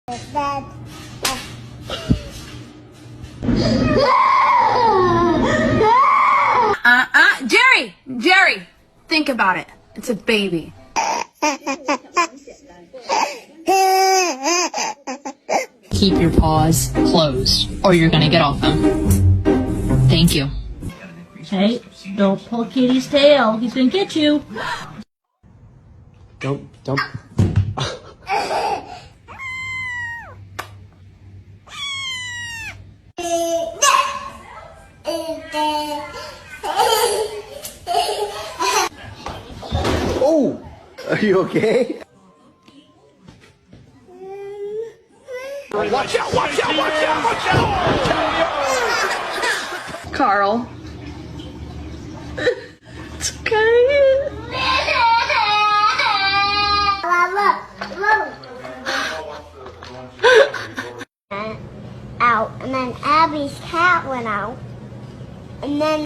Dad. Jerry, think about it. It's a baby. Keep your paws closed, or you're gonna get off them. Thank you. Hey, don't pull Kitty's tail. He's gonna get you. Don't. Oh, are you okay? Watch out! Carl. It's okay. Out, and then Abby's cat went out, and then